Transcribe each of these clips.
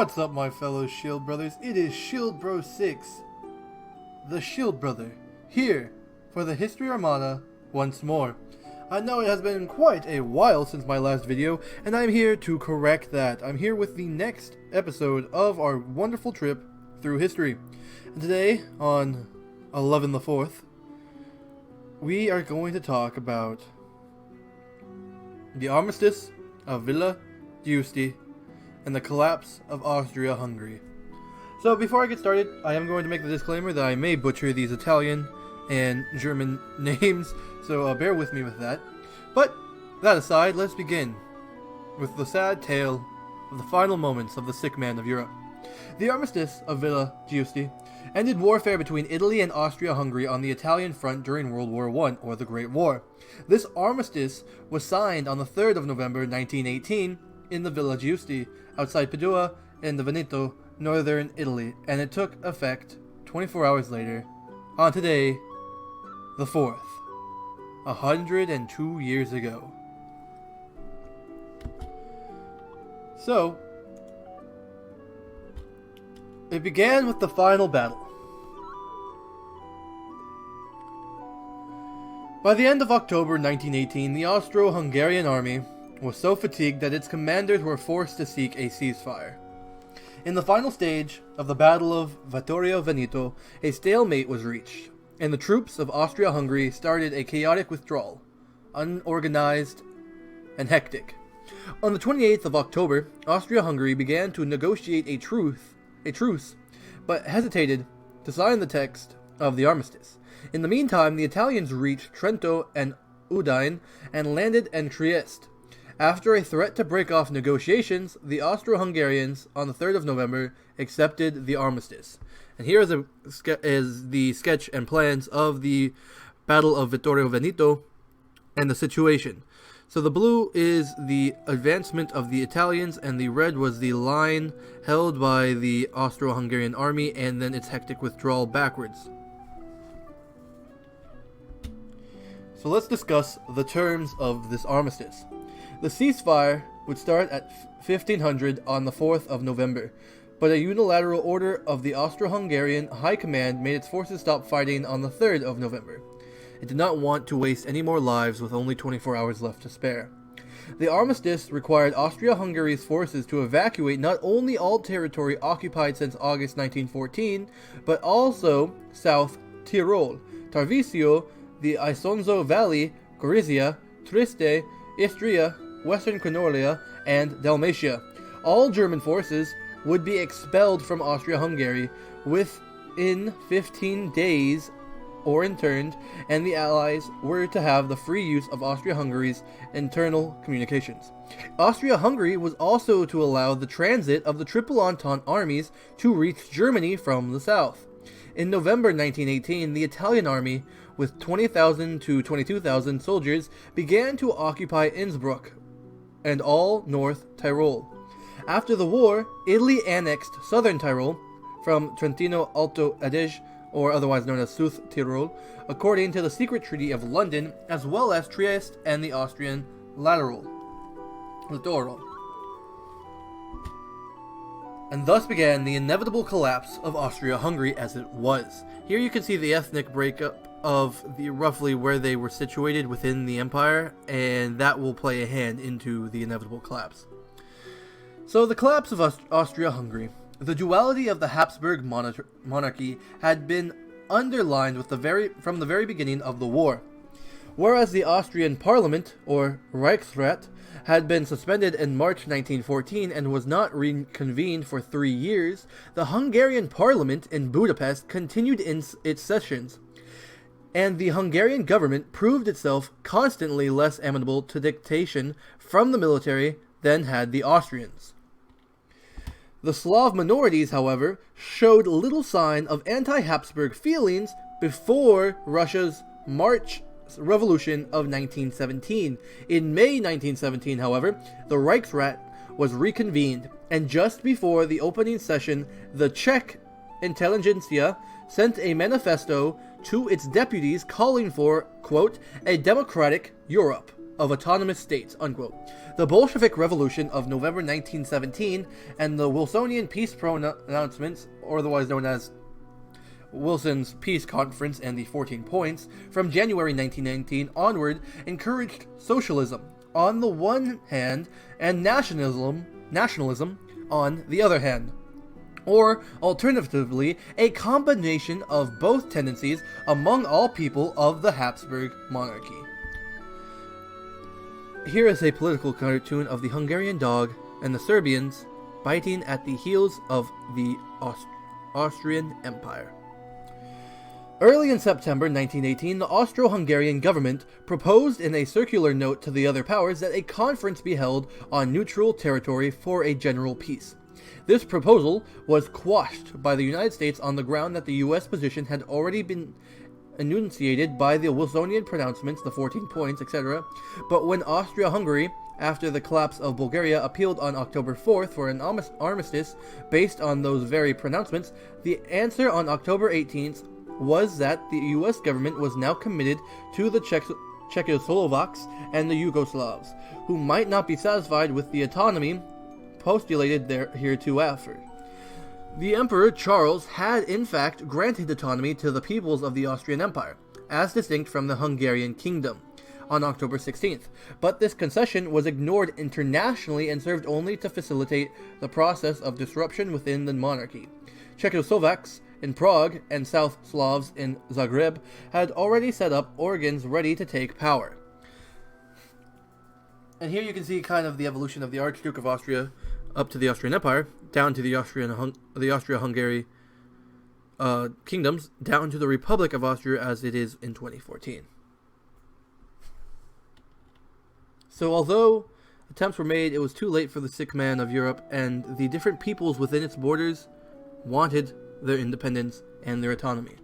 What's up, my fellow Shield Brothers? It is Shieldbros 6, the Shield Brother, here for the History Armada once more. I know it has been quite a while since my last video, and I'm here to correct that. I'm here with the next episode of our wonderful trip through history. And today, on 11 the 4th, we are going to talk about the Armistice of Villa Giusti and the collapse of Austria Hungary. So before I get started, I am going to make the disclaimer that I may butcher these Italian and German names, so bear with me with that. But that aside, let's begin with the sad tale of the final moments of the sick man of Europe. The Armistice of Villa Giusti ended warfare between Italy and Austria-Hungary on the Italian front during World War I, or the Great War. This armistice was signed on the 3rd of November 1918 in the Villa Giusti, outside Padua in the Veneto, northern Italy, and it took effect 24 hours later, on today, the 4th, 102 years ago. So, it began with the final battle. By the end of October 1918, the Austro-Hungarian army was so fatigued that its commanders were forced to seek a ceasefire. In the final stage of the Battle of Vittorio Veneto, a stalemate was reached, and the troops of Austria-Hungary started a chaotic withdrawal, unorganized and hectic. On the 28th of October, Austria-Hungary began to negotiate a truce, but hesitated to sign the text of the armistice. In the meantime, the Italians reached Trento and Udine and landed in Trieste. After a threat to break off negotiations, the Austro-Hungarians, on the 3rd of November, accepted the armistice. And here is the sketch and plans of the Battle of Vittorio Veneto and the situation. So the blue is the advancement of the Italians, and the red was the line held by the Austro-Hungarian army, and then its hectic withdrawal backwards. So let's discuss the terms of this armistice. The ceasefire would start at 1500 on the 4th of November, but a unilateral order of the Austro-Hungarian High Command made its forces stop fighting on the 3rd of November. It did not want to waste any more lives with only 24 hours left to spare. The armistice required Austria-Hungary's forces to evacuate not only all territory occupied since August 1914, but also South Tyrol, Tarvisio, the Isonzo Valley, Gorizia, Trieste, Istria, Western Cornelia, and Dalmatia. All German forces would be expelled from Austria-Hungary within 15 days or interned, and the Allies were to have the free use of Austria-Hungary's internal communications. Austria-Hungary was also to allow the transit of the Triple Entente armies to reach Germany from the south. In November 1918, the Italian army, with 20,000 to 22,000 soldiers, began to occupy Innsbruck and all North Tyrol. After the war, Italy annexed southern Tyrol from Trentino Alto Adige, or otherwise known as South Tyrol, according to the secret Treaty of London, as well as Trieste and the Austrian Littoral. And thus began the inevitable collapse of Austria-Hungary as it was. Here you can see the ethnic breakup of the roughly where they were situated within the empire, and that will play a hand into the inevitable collapse. So the collapse of Austria-Hungary. The duality of the Habsburg monarchy had been underlined from the very beginning of the war. Whereas the Austrian Parliament, or Reichsrat, had been suspended in March 1914 and was not reconvened for 3 years, the Hungarian Parliament in Budapest continued in its sessions, and the Hungarian government proved itself constantly less amenable to dictation from the military than had the Austrians. The Slav minorities, however, showed little sign of anti-Habsburg feelings before Russia's March Revolution of 1917. In May 1917, however, the Reichsrat was reconvened, and just before the opening session, the Czech intelligentsia sent a manifesto to its deputies calling for, quote, a democratic Europe, of autonomous states, unquote. The Bolshevik Revolution of November 1917 and the Wilsonian peace pronouncements, or otherwise known as Wilson's Peace Conference and the 14 Points, from January 1919 onward, encouraged socialism on the one hand and nationalism on the other hand, or alternatively, a combination of both tendencies among all people of the Habsburg monarchy. Here is a political cartoon of the Hungarian dog and the Serbians biting at the heels of the Austrian Empire. Early in September 1918, the Austro-Hungarian government proposed in a circular note to the other powers that a conference be held on neutral territory for a general peace. This proposal was quashed by the United States on the ground that the U.S. position had already been enunciated by the Wilsonian pronouncements, the 14 Points, etc. But when Austria-Hungary, after the collapse of Bulgaria, appealed on October 4th for an armistice based on those very pronouncements, the answer on October 18th was that the U.S. government was now committed to the Czechoslovaks and the Yugoslavs, who might not be satisfied with the autonomy postulated hereafter. The Emperor Charles had in fact granted autonomy to the peoples of the Austrian Empire, as distinct from the Hungarian kingdom, on October 16th, but this concession was ignored internationally and served only to facilitate the process of disruption within the monarchy. Czechoslovaks in Prague and South Slavs in Zagreb had already set up organs ready to take power. And here you can see kind of the evolution of the Archduke of Austria up to the Austrian Empire, down to the Austria-Hungary kingdoms, down to the Republic of Austria as it is in 2014. So although attempts were made, it was too late for the sick man of Europe, and the different peoples within its borders wanted their independence and their autonomy.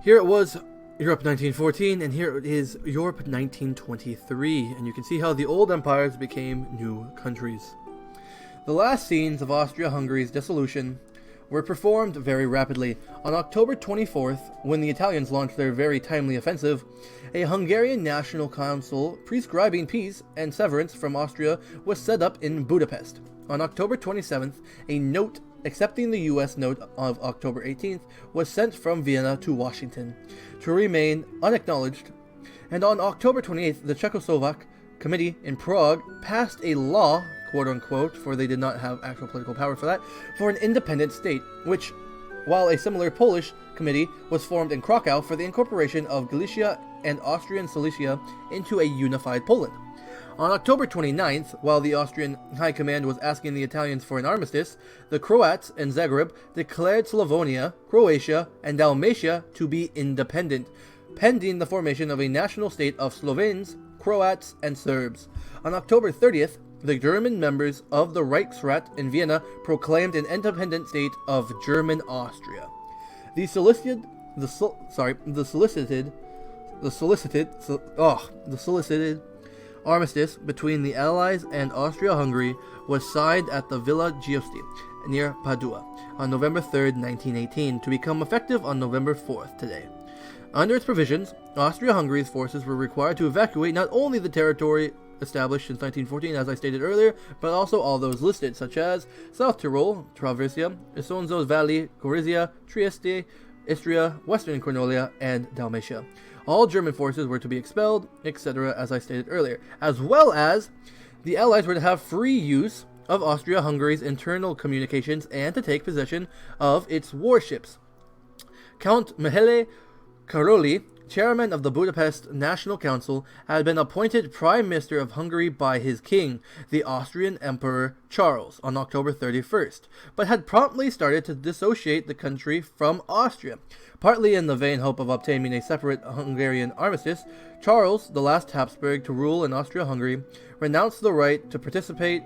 Here it was Europe 1914, and here it is Europe 1923, and you can see how the old empires became new countries. The last scenes of Austria-Hungary's dissolution were performed very rapidly. On October 24th, when the Italians launched their very timely offensive, a Hungarian National Council prescribing peace and severance from Austria was set up in Budapest. On October 27th, a note accepting the U.S. note of October 18th was sent from Vienna to Washington to remain unacknowledged, and on October 28th, the Czechoslovak Committee in Prague passed a law, quote-unquote, for they did not have actual political power for that, for an independent state, which, while a similar Polish committee was formed in Krakow for the incorporation of Galicia and Austrian Silesia into a unified Poland. On October 29th, while the Austrian High Command was asking the Italians for an armistice, the Croats in Zagreb declared Slavonia, Croatia, and Dalmatia to be independent, pending the formation of a national state of Slovenes, Croats, and Serbs. On October 30th, the German members of the Reichsrat in Vienna proclaimed an independent state of German Austria. The solicited armistice between the Allies and Austria-Hungary was signed at the Villa Giusti, near Padua, on November 3, 1918, to become effective on November 4th, today. Under its provisions, Austria-Hungary's forces were required to evacuate not only the territory established since 1914, as I stated earlier, but also all those listed, such as South Tyrol, Traversia, Isonzo's Valley, Gorizia, Trieste, Istria, Western Cornelia, and Dalmatia. All German forces were to be expelled, etc., as I stated earlier, as well as the Allies were to have free use of Austria-Hungary's internal communications and to take possession of its warships. Count Mihaly Karoli, chairman of the Budapest National Council, had been appointed Prime Minister of Hungary by his king, the Austrian Emperor Charles, on October 31st, but had promptly started to dissociate the country from Austria. Partly in the vain hope of obtaining a separate Hungarian armistice, Charles, the last Habsburg to rule in Austria-Hungary, renounced the right to participate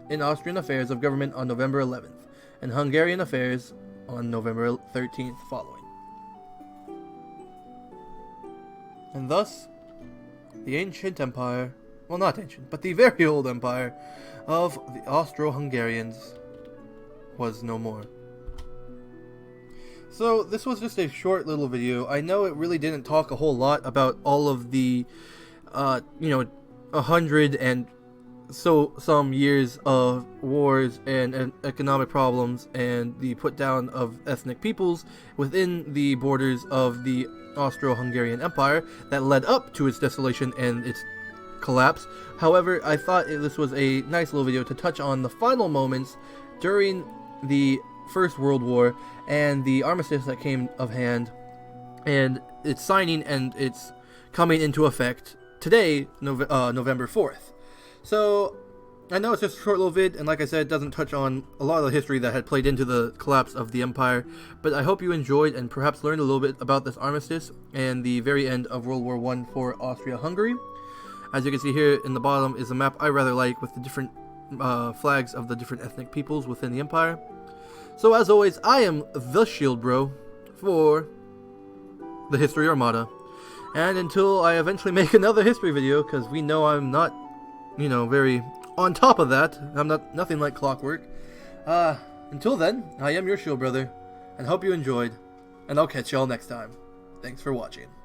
in Austrian affairs of government on November 11th, and Hungarian affairs on November 13th following. And thus, the ancient empire, well, not ancient, but the very old empire of the Austro-Hungarians was no more. So this was just a short little video. I know it really didn't talk a whole lot about all of the, 100 and so some years of wars and economic problems and the put down of ethnic peoples within the borders of the Austro-Hungarian Empire that led up to its desolation and its collapse. However, I thought this was a nice little video to touch on the final moments during the First World War and the armistice that came of hand and its signing and its coming into effect today, November 4th. So, I know it's just a short little vid, and like I said, it doesn't touch on a lot of the history that had played into the collapse of the empire, but I hope you enjoyed and perhaps learned a little bit about this armistice and the very end of World War I for Austria Hungary. As you can see here in the bottom is a map I rather like with the different flags of the different ethnic peoples within the empire. So as always, I am the Shieldbro for the History Armada. And until I eventually make another history video, because we know I'm not, very on top of that. I'm nothing like clockwork. Until then, I am your Shield Brother, and hope you enjoyed, and I'll catch y'all next time. Thanks for watching.